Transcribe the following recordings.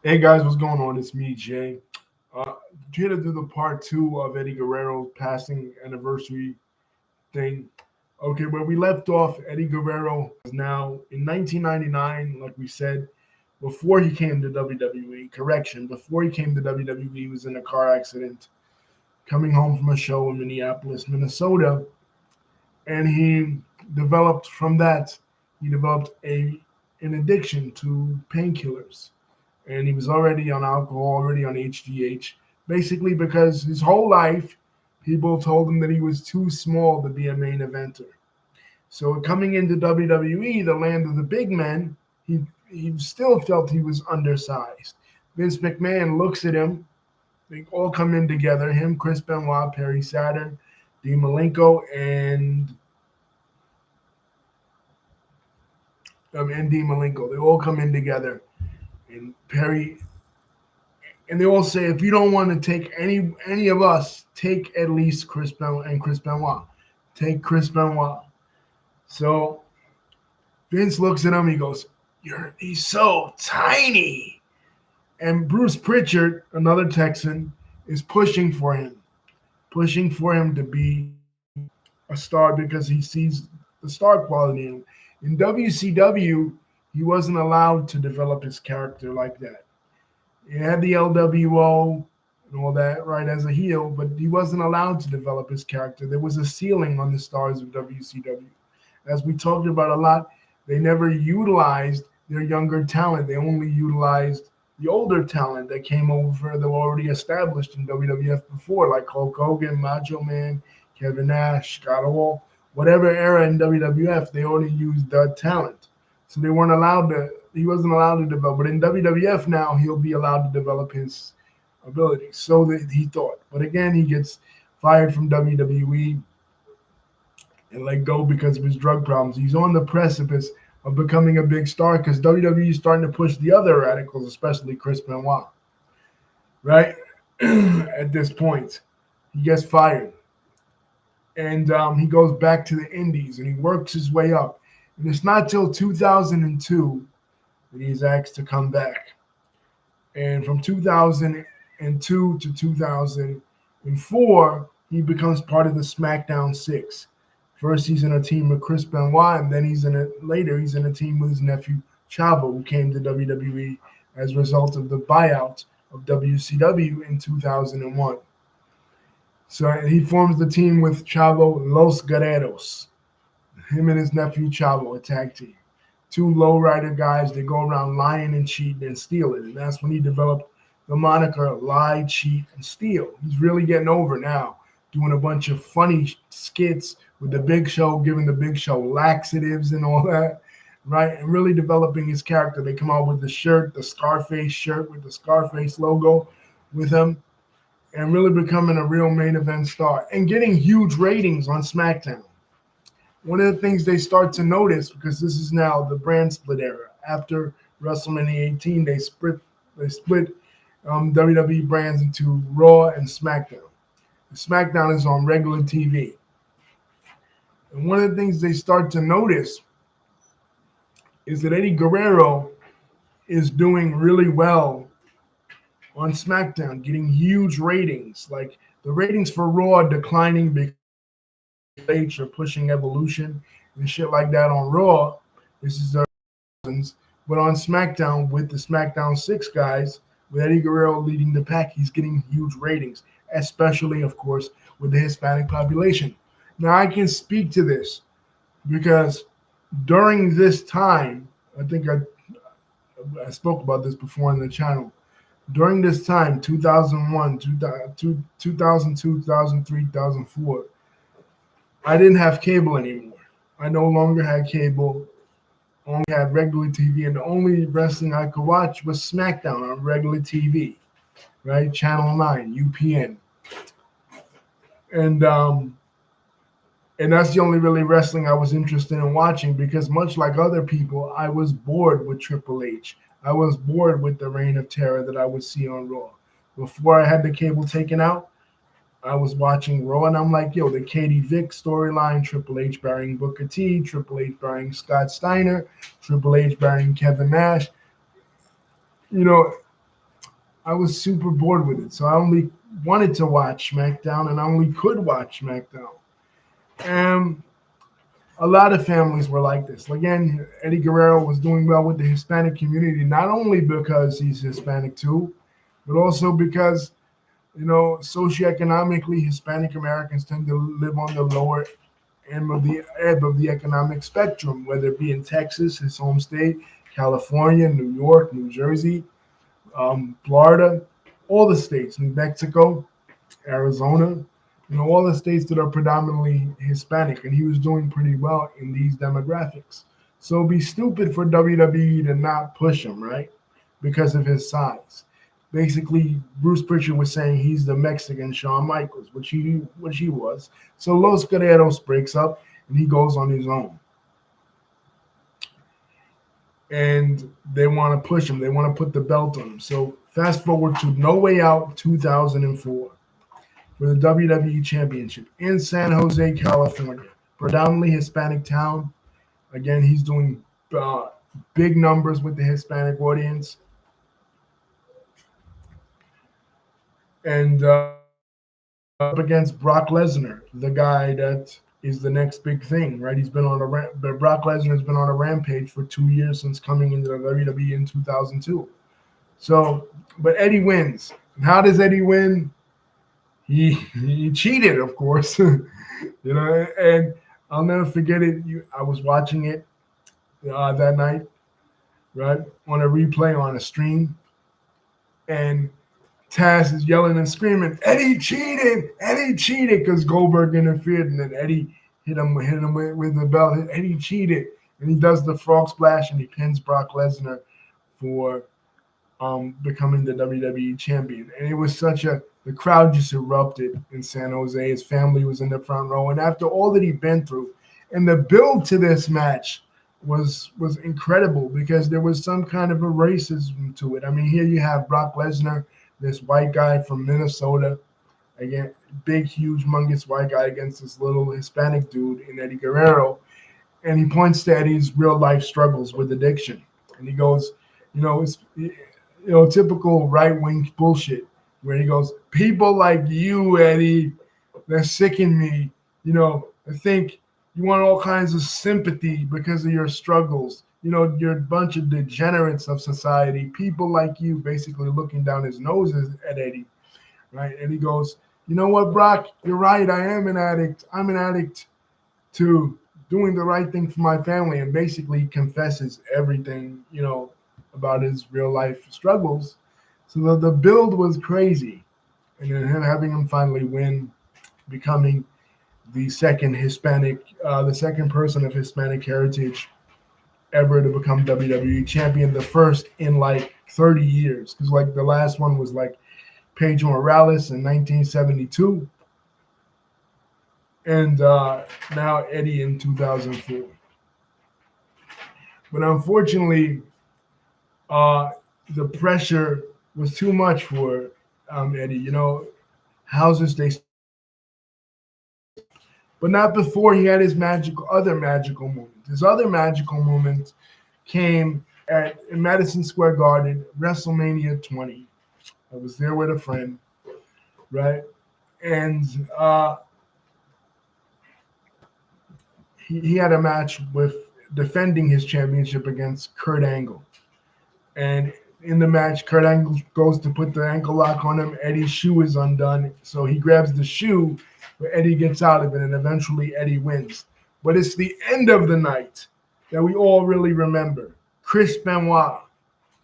Hey guys, what's going on? It's me, Jay. Uh, here to do the part two of Eddie Guerrero's passing anniversary thing. Okay, where we left off, Eddie Guerrero is now in 1999, like we said, before he came to WWE. Correction, before he came to WWE, he was in a car accident coming home from a show in Minneapolis, Minnesota, and he developed from that. He developed a an addiction to painkillers and he was already on alcohol, already on HGH, basically because his whole life people told him that he was too small to be a main eventer. So coming into WWE, the land of the big men, he still felt he was undersized. Vince McMahon looks at him. They all come in together. Him, Chris Benoit, Perry Saturn, Dean Malenko, and Dean Malenko. They all come in together, and Perry and they all say, if you don't want to take any of us, take at least Chris Benoit and Chris Benoit. Take Chris Benoit. So Vince looks at him. He goes, he's so tiny. And Bruce Pritchard, another Texan, is pushing for him to be a star because he sees the star quality in him. In WCW, he wasn't allowed to develop his character like that. He had the LWO and all that, right, as a heel, but he wasn't allowed to develop his character. There was a ceiling on the stars of WCW. As we talked about a lot, they never utilized their younger talent. They only utilized the older talent that came over that were already established in WWF before, like Hulk Hogan, Macho Man, Kevin Nash, Scott Hall, whatever era in WWF, they only used that talent. So they weren't allowed to. He wasn't allowed to develop. But in WWF now, he'll be allowed to develop his abilities. So that he thought. But again, he gets fired from WWE and let go because of his drug problems. He's on the precipice of becoming a big star because WWE is starting to push the other radicals, especially Chris Benoit. Right at this point, he gets fired, and he goes back to the Indies and he works his way up. And it's not till 2002 that he's asked to come back. And from 2002 to 2004, he becomes part of the SmackDown Six. First, he's in a team with Chris Benoit, and then he's in a team with his nephew Chavo, who came to WWE as a result of the buyout of WCW in 2001. So he forms the team with Chavo Los Guerreros. Him and his nephew Chavo, a tag team. Two lowrider guys that go around lying and cheating and stealing. And that's when he developed the moniker Lie, Cheat, and Steal. He's really getting over now, doing a bunch of funny skits with the Big Show, giving the Big Show laxatives and all that, right? And really developing his character. They come out with the shirt, the Scarface shirt with the Scarface logo with him, and really becoming a real main event star and getting huge ratings on SmackDown. One of the things they start to notice, because this is now the brand split era. After WrestleMania 18, they split WWE brands into Raw and SmackDown. SmackDown is on regular TV. And one of the things they start to notice is that Eddie Guerrero is doing really well on SmackDown, getting huge ratings. Like the ratings for Raw are declining because H are pushing Evolution and shit like that on Raw. This is their thousands. But on SmackDown, with the SmackDown 6 guys, with Eddie Guerrero leading the pack, he's getting huge ratings, especially, of course, with the Hispanic population. Now, I can speak to this because during this time, I think I spoke about this before on the channel. During this time, 2001, 2002, 2003, 2004, I didn't have cable anymore. I no longer had cable, only had regular TV, and the only wrestling I could watch was SmackDown on regular TV, right? Channel 9, UPN. And that's the only really wrestling I was interested in watching because much like other people, I was bored with Triple H. I was bored with the Reign of Terror that I would see on Raw. Before I had the cable taken out, I was watching Raw, and I'm like, yo, the Katie Vick storyline, Triple H burying Booker T, Triple H burying Scott Steiner, Triple H burying Kevin Nash. You know, I was super bored with it. So I only wanted to watch SmackDown, and I only could watch SmackDown. And a lot of families were like this. Again, Eddie Guerrero was doing well with the Hispanic community, not only because he's Hispanic too, but also because, socioeconomically, Hispanic Americans tend to live on the lower end of the economic spectrum, whether it be in Texas, his home state, California, New York, New Jersey, Florida, all the states, New Mexico, Arizona, all the states that are predominantly Hispanic, and he was doing pretty well in these demographics. So it'd be stupid for WWE to not push him, right? Because of his size. Basically, Bruce Pritchard was saying he's the Mexican Shawn Michaels, which he was. So Los Guerreros breaks up and he goes on his own. And they want to push him. They want to put the belt on him. So fast forward to No Way Out 2004 for the WWE Championship in San Jose, California. Predominantly Hispanic town. Again, he's doing big numbers with the Hispanic audience. And up against Brock Lesnar, the guy that is the next big thing, right? He's been on but Brock Lesnar has been on a rampage for 2 years since coming into the WWE in 2002. So, but Eddie wins. And how does Eddie win? He cheated, of course, and I'll never forget it. I was watching it that night, right, on a replay on a stream, and Taz is yelling and screaming, "Eddie cheated! Eddie cheated!" Because Goldberg interfered, and then Eddie hit him with the belt. Eddie cheated, and he does the frog splash, and he pins Brock Lesnar for becoming the WWE champion. And it was the crowd just erupted in San Jose. His family was in the front row, and after all that he'd been through, and the build to this match was incredible because there was some kind of a racism to it. I mean, here you have Brock Lesnar, this white guy from Minnesota, again, big, huge, humongous white guy against this little Hispanic dude in Eddie Guerrero. And he points to Eddie's real life struggles with addiction. And he goes, it's typical right wing bullshit where he goes, "People like you, Eddie, that sicken me. I think you want all kinds of sympathy because of your struggles. You're a bunch of degenerates of society. People like you," basically looking down his nose at Eddie, right? And he goes, "You know what, Brock? You're right. I am an addict. I'm an addict to doing the right thing for my family," and basically confesses everything, about his real life struggles. So the build was crazy. And then having him finally win, becoming the second person of Hispanic heritage ever to become WWE champion, the first in like 30 years. Because like the last one was like Pedro Morales in 1972. And now Eddie in 2004. But unfortunately, the pressure was too much for Eddie. Houses they, but not before he had his other magical moment. His other magical moment came in Madison Square Garden, WrestleMania 20. I was there with a friend, right, and he had a match with defending his championship against Kurt Angle. And in the match, Kurt Angle goes to put the ankle lock on him. Eddie's shoe is undone. So he grabs the shoe, but Eddie gets out of it, and eventually Eddie wins. But it's the end of the night that we all really remember. Chris Benoit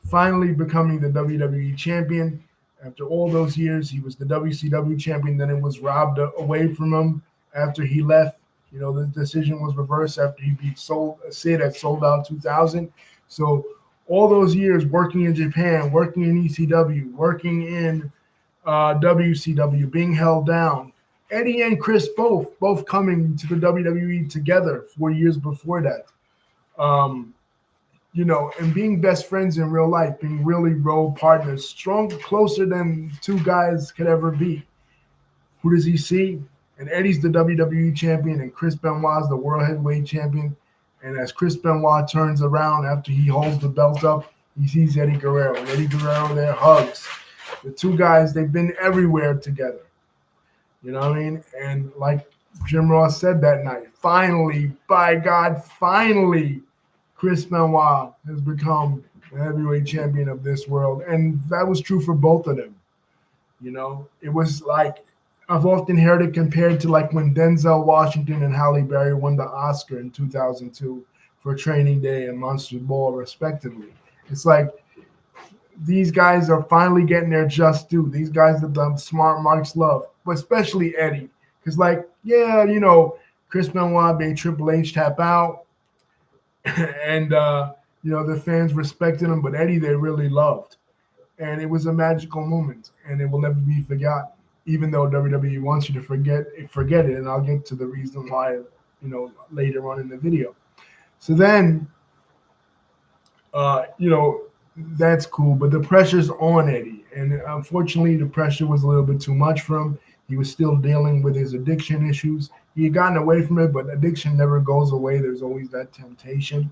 finally becoming the WWE champion. After all those years, he was the WCW champion. Then it was robbed away from him after he left. The decision was reversed after he beat Sid at Sold Out 2000. So all those years working in Japan, working in ECW, working in WCW, being held down. Eddie and Chris both coming to the WWE together 4 years before that. And being best friends in real life, being really role partners, closer than two guys could ever be. Who does he see? And Eddie's the WWE champion, and Chris Benoit's the World Heavyweight champion. And as Chris Benoit turns around after he holds the belt up, he sees Eddie Guerrero. And Eddie Guerrero there hugs. The two guys, they've been everywhere together. You know what I mean? And like Jim Ross said that night, finally, by God, finally, Chris Benoit has become the heavyweight champion of this world. And that was true for both of them. You know, it was like I've often heard it compared to like when Denzel Washington and Halle Berry won the Oscar in 2002 for Training Day and Monster Ball, respectively. It's like these guys are finally getting their just due. These guys that the smart marks love, but especially Eddie. Because, like, yeah, you know, Chris Benoit made Triple H tap out, and, you know, the fans respected him, but Eddie they really loved. And it was a magical moment, and it will never be forgotten. Even though WWE wants you to forget it, and I'll get to the reason why, you know, later on in the video. So then, you know, that's cool, but the pressure's on Eddie, and unfortunately, the pressure was a little bit too much for him. He was still dealing with his addiction issues. He had gotten away from it, but addiction never goes away. There's always that temptation.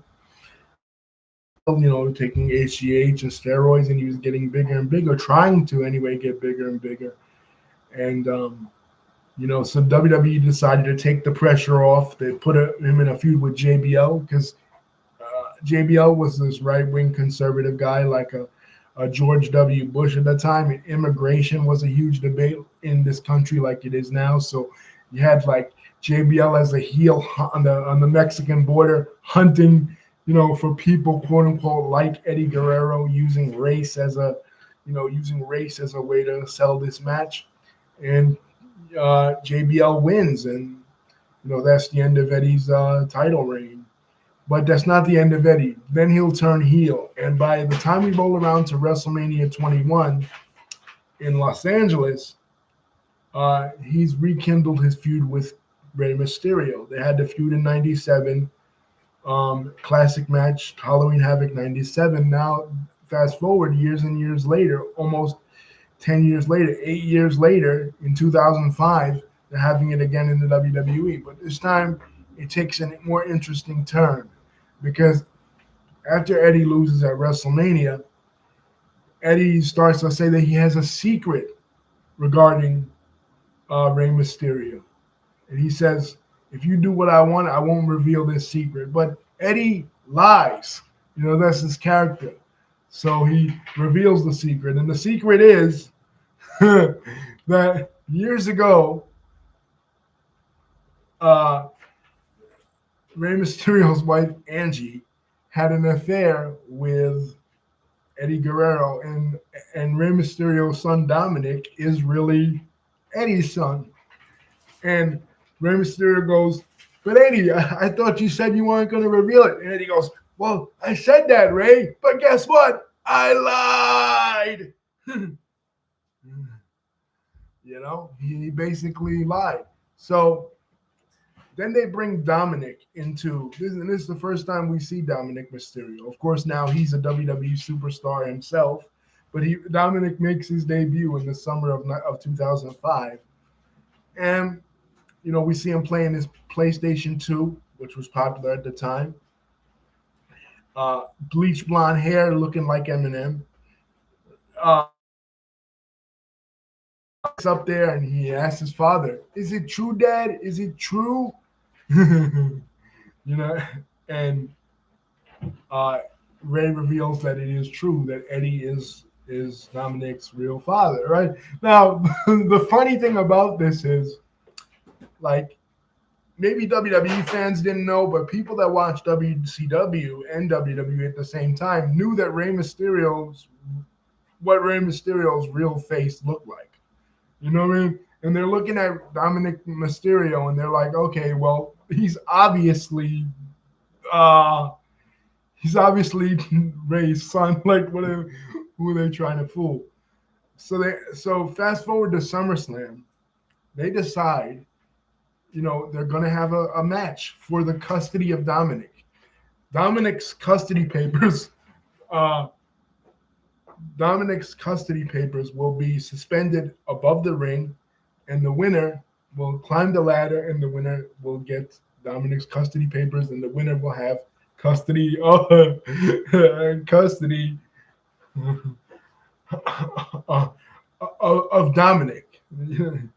You know, taking HGH and steroids, and he was getting bigger and bigger, trying to anyway get bigger and bigger. And you know, so WWE decided to take the pressure off. They put him in a feud with JBL because JBL was this right-wing conservative guy, like a George W. Bush at that time. And immigration was a huge debate in this country, like it is now. So you had like JBL as a heel on the Mexican border, hunting, you know, for people, quote unquote, like Eddie Guerrero, using race as a way to sell this match. And JBL wins, and you know that's the end of Eddie's title reign. But that's not the end of Eddie. Then he'll turn heel, and by the time we roll around to WrestleMania 21 in Los Angeles, he's rekindled his feud with Rey Mysterio. They had the feud in '97, classic match, Halloween Havoc '97. Now, fast forward years and years later, almost 10 years later, 8 years later, in 2005, they're having it again in the WWE. But this time, it takes a more interesting turn because after Eddie loses at WrestleMania, Eddie starts to say that he has a secret regarding Rey Mysterio. And he says, if you do what I want, I won't reveal this secret. But Eddie lies. You know, that's his character. So he reveals the secret. And the secret is that years ago, Rey Mysterio's wife, Angie, had an affair with Eddie Guerrero. And Rey Mysterio's son, Dominic, is really Eddie's son. And Rey Mysterio goes, but Eddie, I thought you said you weren't going to reveal it. And Eddie goes, well, I said that, Ray, but guess what? I lied. You know, he basically lied. So then they bring Dominic into this, and this is the first time we see Dominic Mysterio. Of course, now he's a WWE superstar himself, but Dominic makes his debut in the summer of 2005. And you know, we see him playing his PlayStation 2, which was popular at the time. Bleach blonde hair, looking like Eminem. He's up there and he asks his father, "Is it true, Dad? Is it true?" You know, and Ray reveals that it is true that Eddie is Dominic's real father. Right now, the funny thing about this is, like, maybe WWE fans didn't know, but people that watched WCW and WWE at the same time knew that what Rey Mysterio's real face looked like. You know what I mean? And they're looking at Dominic Mysterio and they're like, okay, well, he's obviously Rey's son. Like, whatever, who are they trying to fool? So fast forward to SummerSlam, they decide, you know, they're going to have a match for the custody of Dominic. Dominic's custody papers will be suspended above the ring, and the winner will climb the ladder, and the winner will get Dominic's custody papers, and the winner will have custody of Dominic. You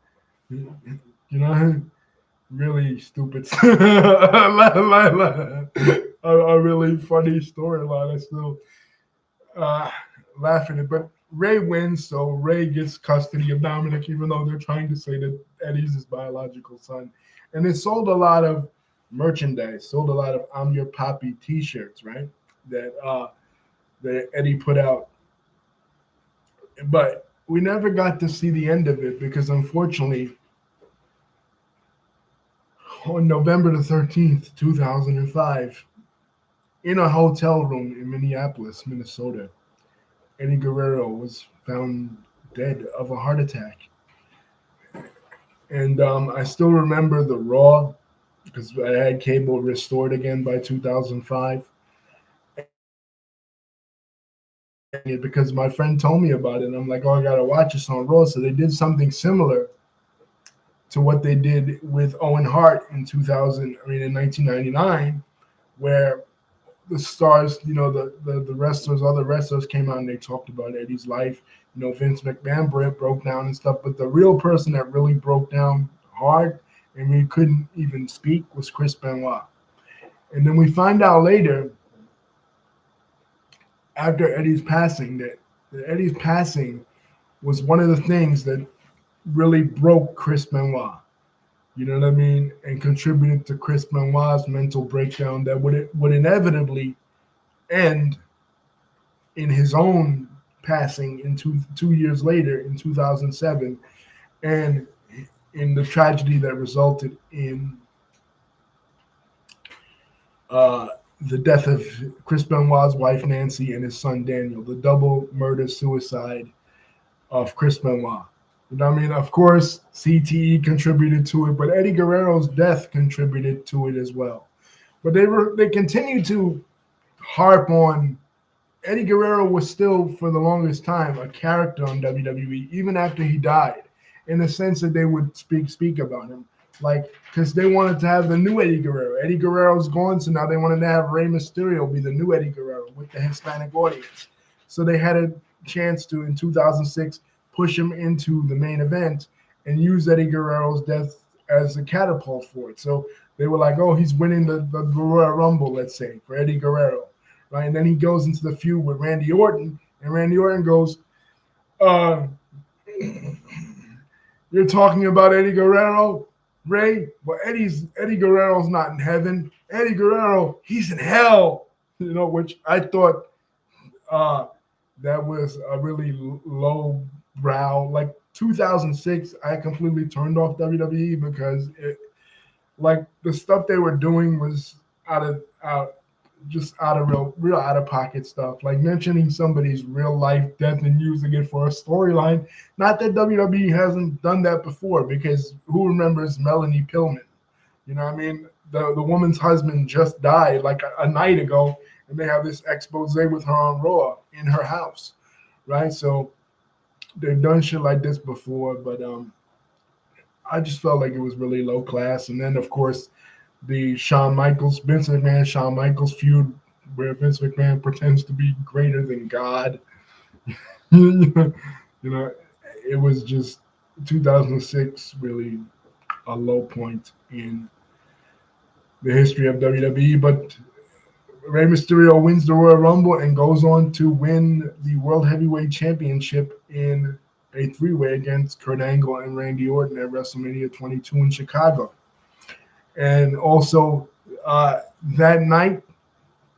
know, really stupid, a really funny storyline. I still uh, laughing at it. But Ray wins, so Ray gets custody of Dominic, even though they're trying to say that Eddie's his biological son. And it sold a lot of merchandise, sold a lot of "I'm Your Poppy" T-shirts, right? That Eddie put out, but we never got to see the end of it because, unfortunately, on November the 13th, 2005, in a hotel room in Minneapolis, Minnesota, Eddie Guerrero was found dead of a heart attack. And I still remember the Raw because I had cable restored again by 2005. Because my friend told me about it, and I'm like, oh, I gotta watch this on Raw. So they did something similar to what they did with Owen Hart in 2000. I mean, in 1999, where the stars, the wrestlers, other wrestlers came out and they talked about Eddie's life. Vince McMahon broke down and stuff, but the real person that really broke down hard and we couldn't even speak was Chris Benoit. And then we find out later, after Eddie's passing, that Eddie's passing was one of the things that really broke Chris Benoit. You know what I mean? And contributed to Chris Benoit's mental breakdown that would inevitably end in his own passing in 2 years later in 2007, and in the tragedy that resulted in the death of Chris Benoit's wife Nancy and his son Daniel, the double murder suicide of Chris Benoit. You know what I mean? Of course, CTE contributed to it, but Eddie Guerrero's death contributed to it as well. But they continued to harp on Eddie Guerrero was still, for the longest time, a character on WWE, even after he died, in the sense that they would speak about him. Like, because they wanted to have the new Eddie Guerrero. Eddie Guerrero's gone, so now they wanted to have Rey Mysterio be the new Eddie Guerrero with the Hispanic audience. So they had a chance to, in 2006, push him into the main event and use Eddie Guerrero's death as a catapult for it. So they were like, oh, he's winning the Royal Rumble, let's say, for Eddie Guerrero. Right? And then he goes into the feud with Randy Orton, and Randy Orton goes, you're talking about Eddie Guerrero, Ray? Well, Eddie Guerrero's not in heaven. Eddie Guerrero, he's in hell. Which I thought that was a really low brow. Like 2006, I completely turned off WWE because the stuff they were doing was out of real out of pocket stuff, like mentioning somebody's real life death and using it for a storyline. Not that WWE hasn't done that before, because who remembers Melanie Pillman? You know what I mean? The woman's husband just died like a night ago, and they have this expose with her on Raw in her house, right? So they've done shit like this before, but I just felt like it was really low class. And then, of course, the Vince McMahon, Shawn Michaels feud, where Vince McMahon pretends to be greater than God. It was just 2006, really a low point in the history of WWE. But Rey Mysterio wins the Royal Rumble and goes on to win the World Heavyweight Championship in a three-way against Kurt Angle and Randy Orton at WrestleMania 22 in Chicago. And also that night,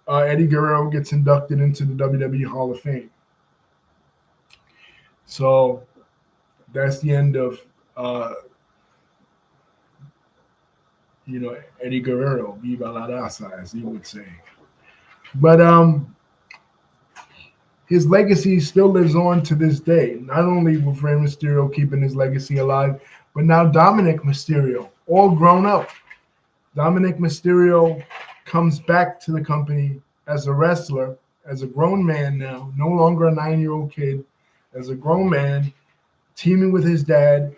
Eddie Guerrero gets inducted into the WWE Hall of Fame. So that's the end of, Eddie Guerrero, Viva la raza, as he would say. But his legacy still lives on to this day, not only with Rey Mysterio keeping his legacy alive, but now Dominic Mysterio, all grown up. Dominic Mysterio comes back to the company as a wrestler, as a grown man now, no longer a 9-year-old kid, as a grown man, teaming with his dad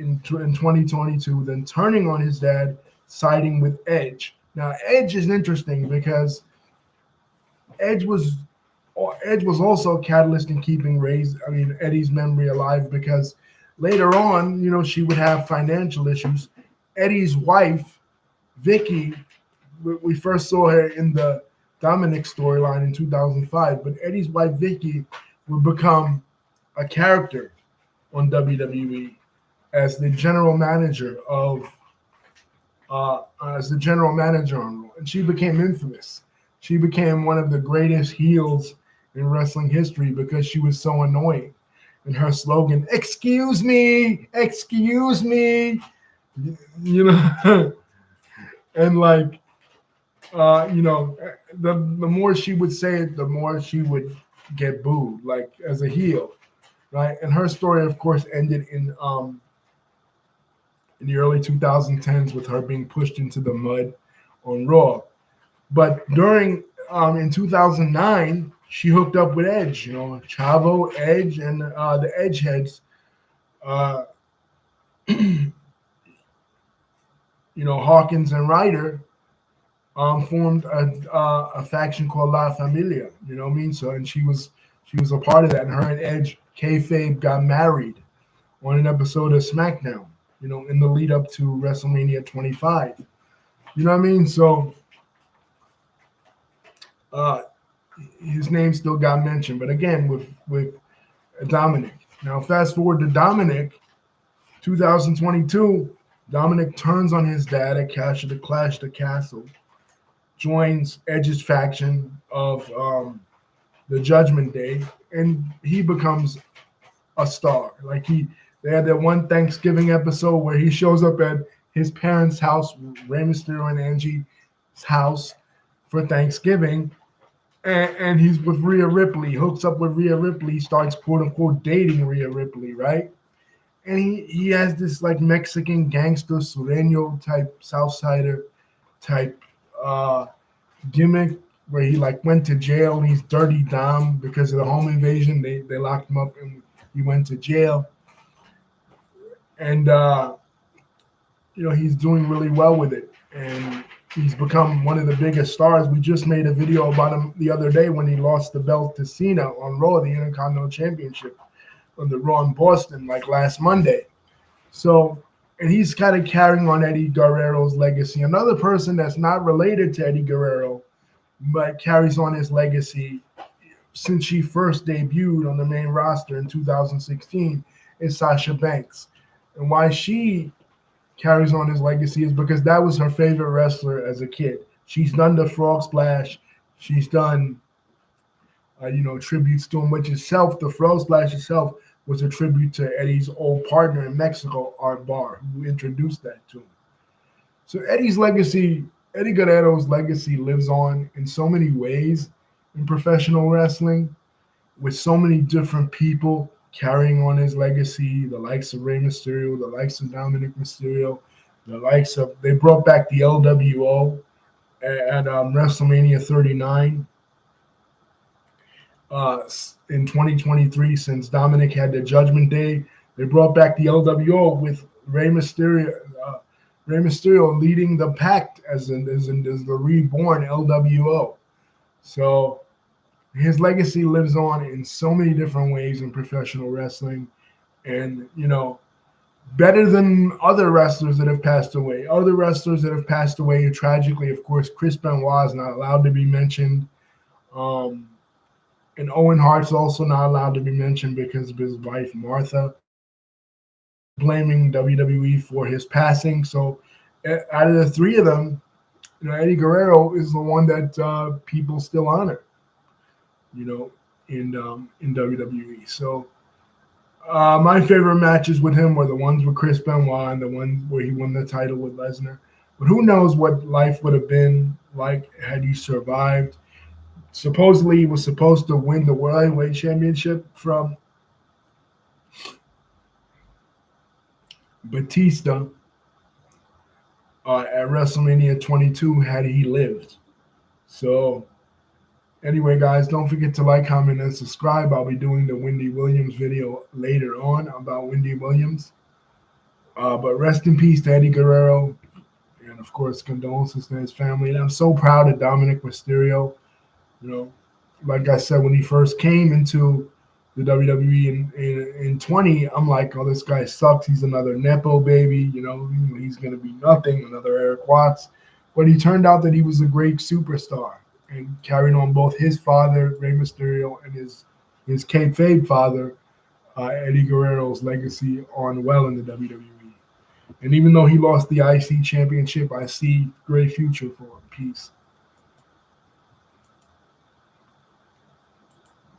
in 2022, then turning on his dad, siding with Edge. Now, Edge is interesting because Edge was Edge was also a catalyst in keeping Eddie's memory alive because later on, she would have financial issues. Eddie's wife, Vicky, we first saw her in the Dominic storyline in 2005, but Eddie's wife, Vicky, would become a character on WWE as the general manager on Raw, and she became infamous. She became one of the greatest heels in wrestling history because she was so annoying. And her slogan, "Excuse me, excuse me," you know, and like, the more she would say it, the more she would get booed, like as a heel, right? And her story, of course, ended in the early 2010s with her being pushed into the mud on Raw. But in 2009, she hooked up with Edge, Chavo, Edge, and the Edgeheads. Uh, Hawkins and Ryder formed a faction called La Familia. You know what I mean? So, and she was a part of that. And her and Edge kayfabe got married on an episode of SmackDown. In the lead up to WrestleMania 25. You know what I mean? So his name still got mentioned, but again with Dominic. Now fast forward to Dominic, 2022. Dominic turns on his dad at Clash of the Castle, joins Edge's faction of the Judgment Day, and he becomes a star. They had that one Thanksgiving episode where he shows up at his parents' house, Rey Mysterio and Angie's house, for Thanksgiving, and he's with Rhea Ripley, hooks up with Rhea Ripley, starts quote unquote dating Rhea Ripley, right? And he has this like Mexican gangster sureño type Southsider type gimmick where he like went to jail and he's Dirty Dom because of the home invasion. They locked him up and he went to jail. And he's doing really well with it, and he's become one of the biggest stars. We just made a video about him the other day when he lost the belt to Cena on Raw, the Intercontinental Championship, on the Raw in Boston, like last Monday. So, and he's kind of carrying on Eddie Guerrero's legacy. Another person that's not related to Eddie Guerrero, but carries on his legacy since she first debuted on the main roster in 2016 is Sasha Banks. And why she carries on his legacy is because that was her favorite wrestler as a kid. She's done the Frog Splash. She's done, tributes to him, which itself, the Frog Splash itself, was a tribute to Eddie's old partner in Mexico, Art Barr, who introduced that to him. So Eddie Guerrero's legacy lives on in so many ways in professional wrestling, with so many different people carrying on his legacy, the likes of Rey Mysterio, the likes of Dominic Mysterio, they brought back the LWO at WrestleMania 39 in 2023. Since Dominic had the Judgment Day, they brought back the LWO with Rey Mysterio leading the pact as the reborn LWO. So his legacy lives on in so many different ways in professional wrestling, and better than other wrestlers that have passed away. Other wrestlers that have passed away tragically, of course, Chris Benoit is not allowed to be mentioned, and Owen Hart's also not allowed to be mentioned because of his wife Martha, blaming WWE for his passing. So, out of the three of them, Eddie Guerrero is the one that people still honor. In WWE. So my favorite matches with him were the ones with Chris Benoit and the ones where he won the title with Lesnar. But who knows what life would have been like had he survived. Supposedly, he was supposed to win the World Heavyweight Championship from Batista at WrestleMania 22 had he lived. So anyway, guys, don't forget to like, comment, and subscribe. I'll be doing the Wendy Williams video later on about Wendy Williams. But rest in peace to Eddie Guerrero. And, of course, condolences to his family. And I'm so proud of Dominic Mysterio. like I said, when he first came into the WWE in 20, I'm like, oh, this guy sucks. He's another Nepo baby. He's going to be nothing, another Eric Watts. But he turned out that he was a great superstar and carried on both his father, Rey Mysterio, and his kayfabe father, Eddie Guerrero's legacy on well in the WWE. And even though he lost the IC championship, I see great future for him. Peace.